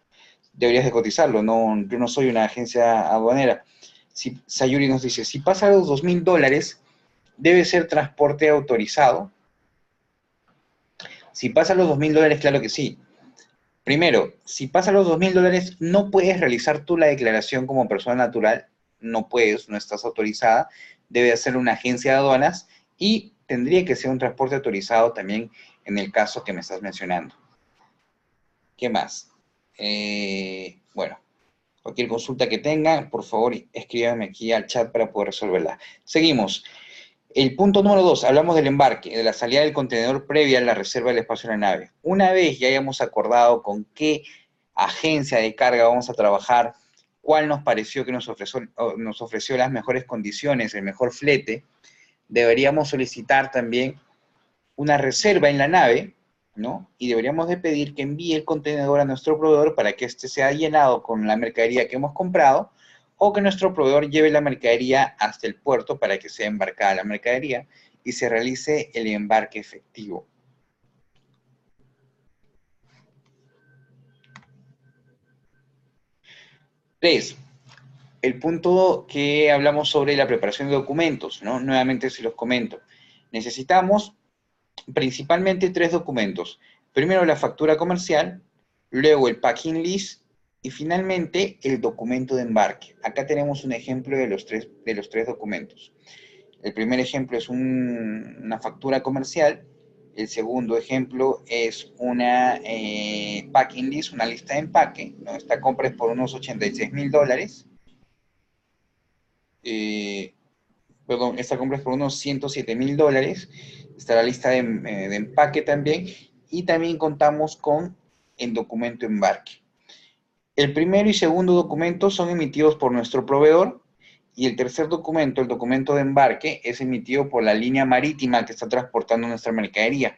Deberías de cotizarlo, no, yo no soy una agencia aduanera. Sayuri nos dice, si pasa los $2,000, debe ser transporte autorizado. Si pasa los $2,000, claro que sí. Primero, si pasa los $2,000, no puedes realizar tú la declaración como persona natural, no puedes, no estás autorizada, debe hacer una agencia de aduanas y tendría que ser un transporte autorizado también en el caso que me estás mencionando. ¿Qué más? Bueno, cualquier consulta que tengan, por favor, escríbanme aquí al chat para poder resolverla. Seguimos. El punto número 2, hablamos del embarque, de la salida del contenedor previa a la reserva del espacio en la nave. Una vez ya hayamos acordado con qué agencia de carga vamos a trabajar, cuál nos pareció que nos ofreció las mejores condiciones, el mejor flete, deberíamos solicitar también una reserva en la nave, ¿no? Y deberíamos de pedir que envíe el contenedor a nuestro proveedor para que éste sea llenado con la mercadería que hemos comprado, o que nuestro proveedor lleve la mercadería hasta el puerto para que sea embarcada la mercadería y se realice el embarque efectivo. Tres, el punto que hablamos sobre la preparación de documentos, ¿no? Nuevamente se los comento. Necesitamos principalmente 3 documentos. Primero la factura comercial, luego el packing list y finalmente el documento de embarque. Acá tenemos un ejemplo de los tres documentos. El primer ejemplo es una factura comercial. El segundo ejemplo es una packing list, una lista de empaque, ¿no? Esta compra es por unos $86,000. Perdón, esta compra es por unos $107,000. Está la lista de empaque también. Y también contamos con el documento embarque. El primero y segundo documento son emitidos por nuestro proveedor. Y el tercer documento, el documento de embarque, es emitido por la línea marítima que está transportando nuestra mercadería.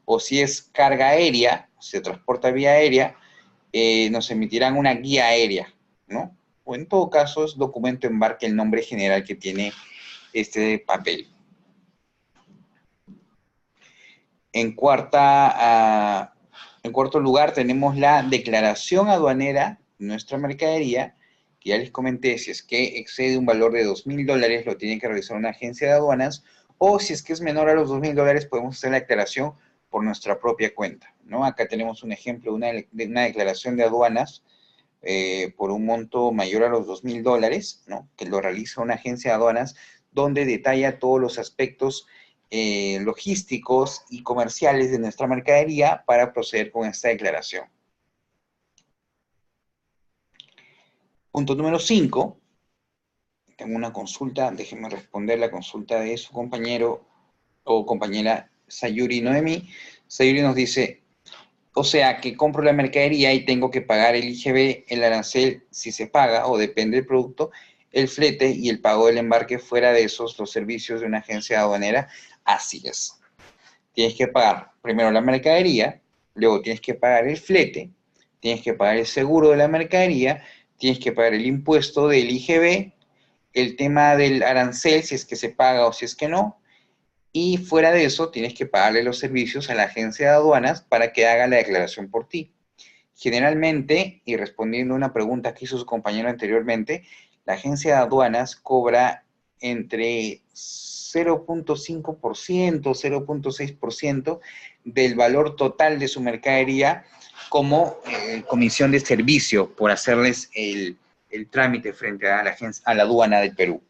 O si es carga aérea, se transporta vía aérea, nos emitirán una guía aérea, ¿no? O en todo caso es documento embarque el nombre general que tiene este papel. En cuarto lugar tenemos la declaración aduanera de nuestra mercadería, que ya les comenté, si es que excede un valor de $2,000, lo tiene que realizar una agencia de aduanas, o si es que es menor a los $2,000, podemos hacer la declaración por nuestra propia cuenta, ¿no? Acá tenemos un ejemplo de una declaración de aduanas por un monto mayor a los $2,000, ¿no? Que lo realiza una agencia de aduanas, donde detalla todos los aspectos logísticos y comerciales de nuestra mercadería para proceder con esta declaración. Punto número 5. Tengo una consulta, déjenme responder la consulta de su compañero o compañera Sayuri Noemi. Sayuri nos dice, o sea, que compro la mercadería y tengo que pagar el IGB, el arancel, si se paga o depende del producto, el flete y el pago del embarque. Fuera de esos, los servicios de una agencia aduanera. Así es. Tienes que pagar primero la mercadería, luego tienes que pagar el flete, tienes que pagar el seguro de la mercadería, tienes que pagar el impuesto del IGB, el tema del arancel, si es que se paga o si es que no, y fuera de eso tienes que pagarle los servicios a la agencia de aduanas para que haga la declaración por ti. Generalmente, y respondiendo a una pregunta que hizo su compañero anteriormente, la agencia de aduanas cobra entre 0.5%, 0.6% del valor total de su mercadería como comisión de servicio por hacerles el trámite frente a la aduana del Perú.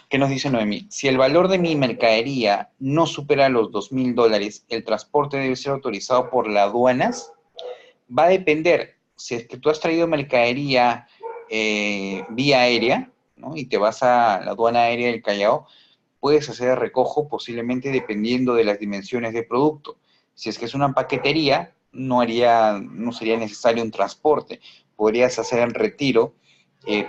¿Qué nos dice Noemí? Si el valor de mi mercadería no supera los $2,000, ¿el transporte debe ser autorizado por las aduanas? Va a depender. Si es que tú has traído mercadería vía aérea, ¿no? Y te vas a la aduana aérea del Callao, puedes hacer el recojo posiblemente dependiendo de las dimensiones del producto. Si es que es una paquetería, no sería necesario un transporte. Podrías hacer el retiro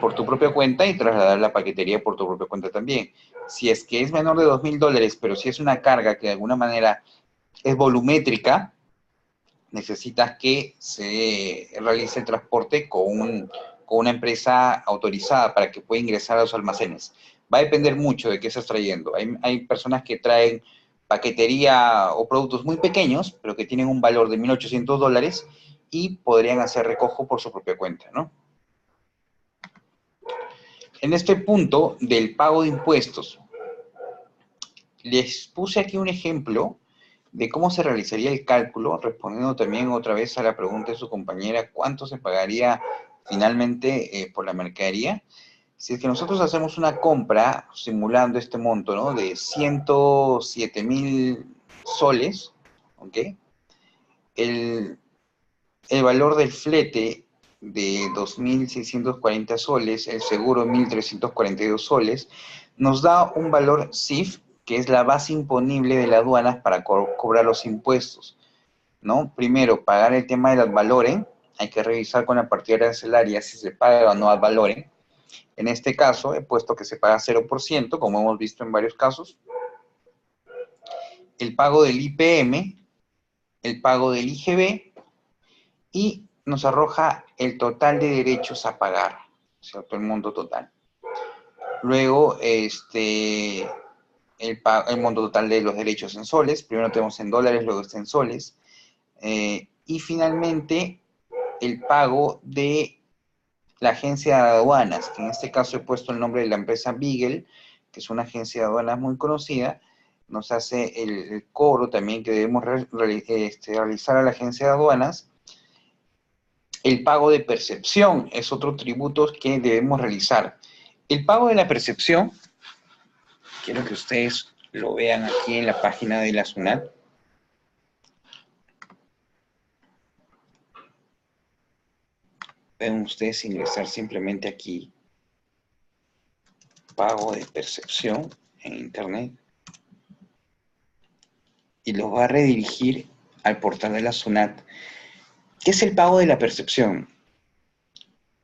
por tu propia cuenta y trasladar la paquetería por tu propia cuenta también. Si es que es menor de $2,000, pero si es una carga que de alguna manera es volumétrica, necesitas que se realice el transporte con una empresa autorizada para que pueda ingresar a los almacenes. Va a depender mucho de qué estás trayendo. Hay personas que traen paquetería o productos muy pequeños, pero que tienen un valor de $1,800 y podrían hacer recojo por su propia cuenta, ¿no? En este punto del pago de impuestos, les puse aquí un ejemplo de cómo se realizaría el cálculo, respondiendo también otra vez a la pregunta de su compañera, ¿cuánto se pagaría finalmente por la mercadería? Si es que nosotros hacemos una compra, simulando este monto, ¿no? De 107.000 soles, ¿ok? El, el valor del flete de 2.640 soles, el seguro 1.342 soles, nos da un valor CIF, que es la base imponible de las aduanas para cobrar los impuestos, ¿no? Primero, pagar el tema del ad valorem, hay que revisar con la partida arancelaria si se paga o no ad valorem. En este caso, he puesto que se paga 0%, como hemos visto en varios casos. El pago del IPM, el pago del IGB, y nos arroja el total de derechos a pagar, ¿cierto? El monto total. Luego, el monto total de los derechos en soles. Primero tenemos en dólares, luego está en soles. Y finalmente, el pago de la agencia de aduanas, que en este caso he puesto el nombre de la empresa Beagle, que es una agencia de aduanas muy conocida, nos hace el cobro también que debemos realizar a la agencia de aduanas. El pago de percepción es otro tributo que debemos realizar. El pago de la percepción, quiero que ustedes lo vean aquí en la página de la SUNAT. Pueden ustedes ingresar simplemente aquí, pago de percepción en internet, y los va a redirigir al portal de la SUNAT. ¿Qué es el pago de la percepción?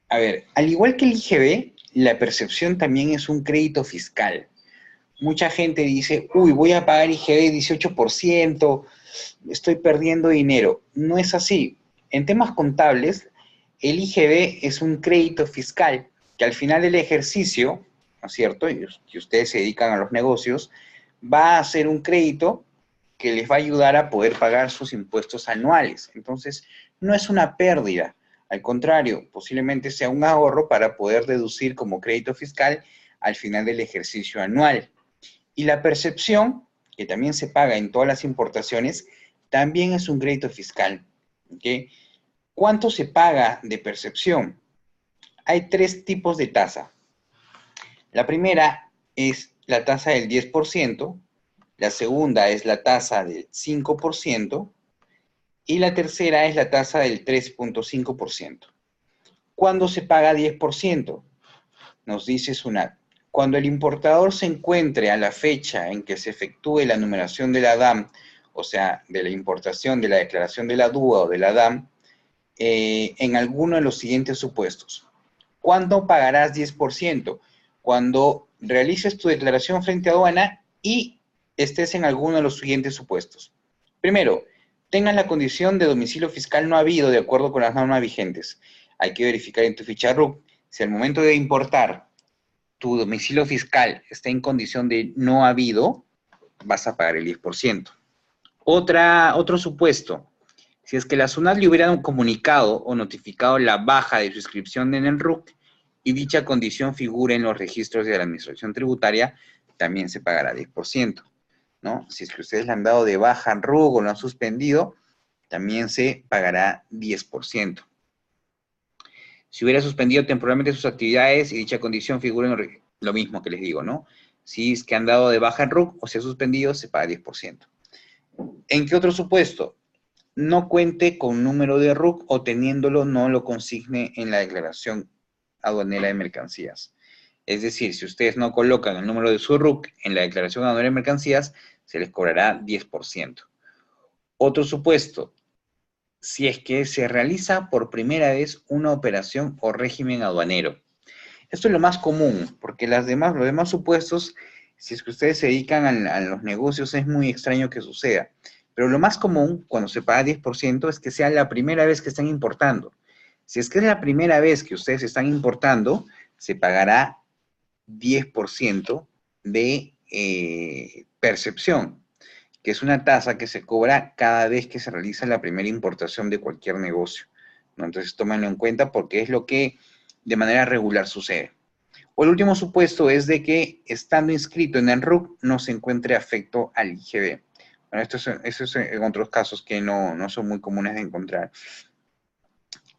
A ver, al igual que el IGB, la percepción también es un crédito fiscal. Mucha gente dice, uy, voy a pagar IGB 18%, estoy perdiendo dinero. No es así. En temas contables, el IGB es un crédito fiscal que al final del ejercicio, ¿no es cierto?, y ustedes se dedican a los negocios, va a ser un crédito que les va a ayudar a poder pagar sus impuestos anuales. Entonces, no es una pérdida. Al contrario, posiblemente sea un ahorro para poder deducir como crédito fiscal al final del ejercicio anual. Y la percepción, que también se paga en todas las importaciones, también es un crédito fiscal. ¿Okay? ¿Cuánto se paga de percepción? Hay 3 tipos de tasa. La primera es la tasa del 10%, la segunda es la tasa del 5%, y la tercera es la tasa del 3.5%. ¿Cuándo se paga 10%? Nos dice SUNAT. Cuando el importador se encuentre a la fecha en que se efectúe la numeración de la DAM, o sea, de la importación de la declaración de la DUA o de la DAM, en alguno de los siguientes supuestos. ¿Cuándo pagarás 10%? Cuando realices tu declaración frente a aduana y estés en alguno de los siguientes supuestos. Primero, tengas la condición de domicilio fiscal no habido de acuerdo con las normas vigentes. Hay que verificar en tu ficha RUC si al momento de importar tu domicilio fiscal está en condición de no habido, vas a pagar el 10%. Otro supuesto, si es que la SUNAT le hubiera comunicado o notificado la baja de su inscripción en el RUC y dicha condición figura en los registros de la Administración Tributaria, también se pagará 10%, ¿no? Si es que ustedes le han dado de baja en RUC o lo han suspendido, también se pagará 10%. Si hubiera suspendido temporalmente sus actividades y dicha condición figura en lo mismo que les digo, ¿no? Si es que han dado de baja en RUC o se ha suspendido, se paga 10%. ¿En qué otro supuesto? No cuente con número de RUC o teniéndolo no lo consigne en la declaración aduanera de mercancías. Es decir, si ustedes no colocan el número de su RUC en la declaración aduanera de mercancías, se les cobrará 10%. Otro supuesto, si es que se realiza por primera vez una operación o régimen aduanero. Esto es lo más común, porque los demás supuestos, si es que ustedes se dedican a los negocios, es muy extraño que suceda. Pero lo más común, cuando se paga 10%, es que sea la primera vez que están importando. Si es que es la primera vez que ustedes están importando, se pagará 10% de percepción, que es una tasa que se cobra cada vez que se realiza la primera importación de cualquier negocio, ¿no? Entonces, tómenlo en cuenta porque es lo que de manera regular sucede. O el último supuesto es de que, estando inscrito en el RUC, no se encuentre afecto al IGB. Bueno, esto es en otros casos que no son muy comunes de encontrar.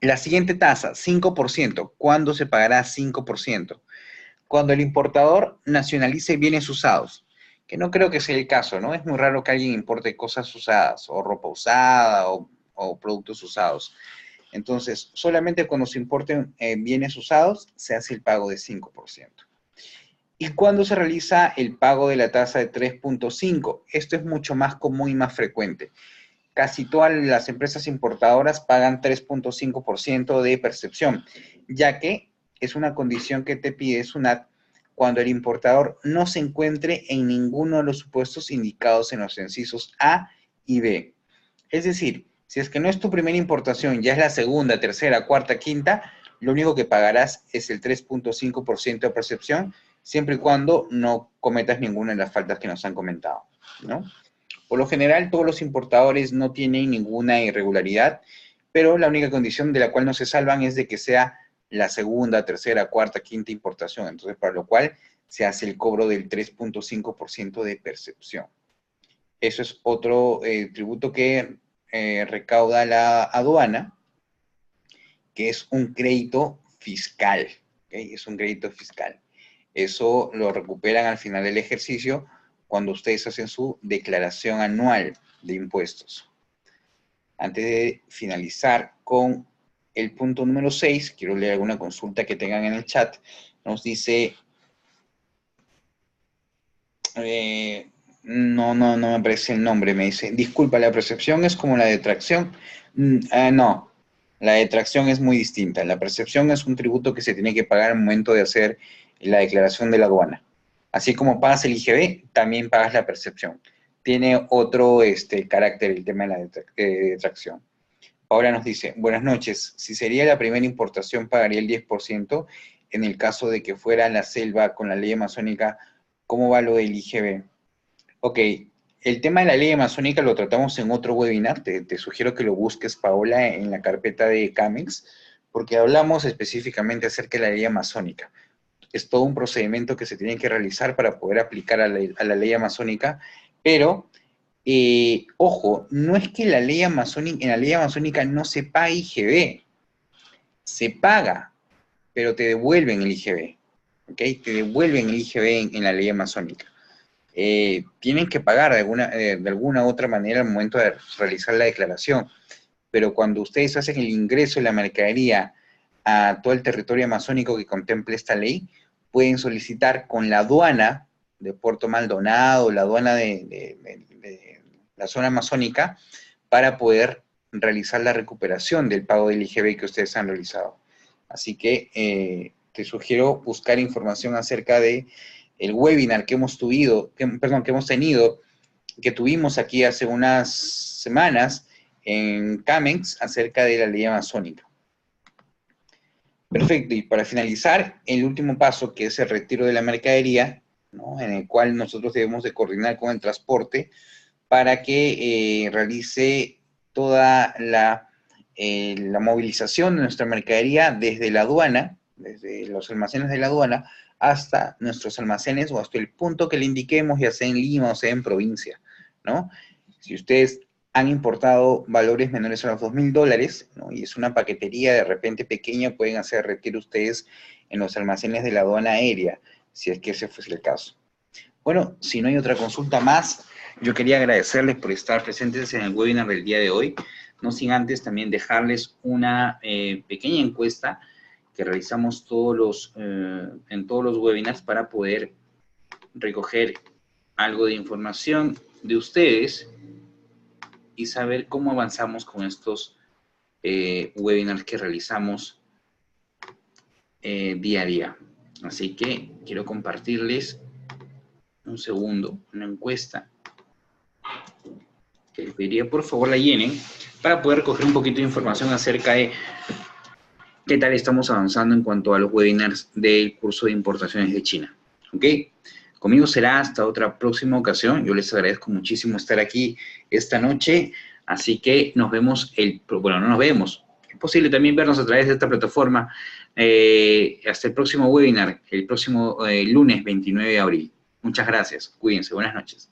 La siguiente tasa, 5%. ¿Cuándo se pagará 5%? cuando el importador nacionalice bienes usados, que no creo que sea el caso, ¿no? Es muy raro que alguien importe cosas usadas, o ropa usada, o productos usados. Entonces, solamente cuando se importen bienes usados, se hace el pago de 5%. ¿Y cuándo se realiza el pago de la tasa de 3.5? Esto es mucho más común y más frecuente. Casi todas las empresas importadoras pagan 3.5% de percepción, ya que es una condición que te pide SUNAT cuando el importador no se encuentre en ninguno de los supuestos indicados en los incisos A y B. Es decir, si es que no es tu primera importación, ya es la segunda, tercera, cuarta, quinta, lo único que pagarás es el 3.5% de percepción, siempre y cuando no cometas ninguna de las faltas que nos han comentado, ¿no? Por lo general, todos los importadores no tienen ninguna irregularidad, pero la única condición de la cual no se salvan es de que sea la segunda, tercera, cuarta, quinta importación. Entonces, para lo cual se hace el cobro del 3.5% de percepción. Eso es otro tributo que recauda la aduana, que es un crédito fiscal. ¿Okay? Es un crédito fiscal. Eso lo recuperan al final del ejercicio cuando ustedes hacen su declaración anual de impuestos. Antes de finalizar con el punto número 6, quiero leer alguna consulta que tengan en el chat. Nos dice, no me aparece el nombre, me dice, disculpa, ¿la percepción es como la detracción? No, la detracción es muy distinta. La percepción es un tributo que se tiene que pagar al momento de hacer la declaración de la aduana. Así como pagas el IGB, también pagas la percepción. Tiene otro carácter el tema de la detracción. Paola nos dice, buenas noches, si sería la primera importación pagaría el 10%, en el caso de que fuera la selva con la ley amazónica, ¿cómo va lo del IGB? Ok, el tema de la ley amazónica lo tratamos en otro webinar, te sugiero que lo busques, Paola, en la carpeta de CAMEX, porque hablamos específicamente acerca de la ley amazónica. Es todo un procedimiento que se tiene que realizar para poder aplicar a la ley amazónica, pero, ojo, no es que en la ley amazónica no se pague IGB, se paga, pero te devuelven el IGB, ¿ok? Te devuelven el IGB en la ley amazónica. Tienen que pagar de alguna u otra manera al momento de realizar la declaración, pero cuando ustedes hacen el ingreso de la mercadería a todo el territorio amazónico que contemple esta ley, pueden solicitar con la aduana de Puerto Maldonado, la aduana de la zona amazónica, para poder realizar la recuperación del pago del IGB que ustedes han realizado. Así que te sugiero buscar información acerca de el webinar que hemos tenido, que tuvimos aquí hace unas semanas en CAMEX acerca de la ley amazónica. Perfecto, y para finalizar, el último paso, que es el retiro de la mercadería, ¿no? En el cual nosotros debemos de coordinar con el transporte para que realice toda la movilización de nuestra mercadería desde la aduana, desde los almacenes de la aduana, hasta nuestros almacenes o hasta el punto que le indiquemos, ya sea en Lima o sea en provincia, ¿no? Si ustedes han importado valores menores a los $2.000, ¿no? Y es una paquetería de repente pequeña, pueden hacer retiro ustedes en los almacenes de la aduana aérea, si es que ese fuese el caso. Bueno, si no hay otra consulta más, yo quería agradecerles por estar presentes en el webinar del día de hoy, no sin antes también dejarles una pequeña encuesta que realizamos en todos los webinars para poder recoger algo de información de ustedes y saber cómo avanzamos con estos webinars que realizamos día a día. Así que quiero compartirles un segundo una encuesta que les pediría por favor la llenen para poder recoger un poquito de información acerca de qué tal estamos avanzando en cuanto a los webinars del curso de importaciones de China. ¿Ok? Conmigo será hasta otra próxima ocasión. Yo les agradezco muchísimo estar aquí esta noche. Así que nos vemos, no nos vemos. Es posible también vernos a través de esta plataforma hasta el próximo webinar, el próximo lunes 29 de abril. Muchas gracias. Cuídense. Buenas noches.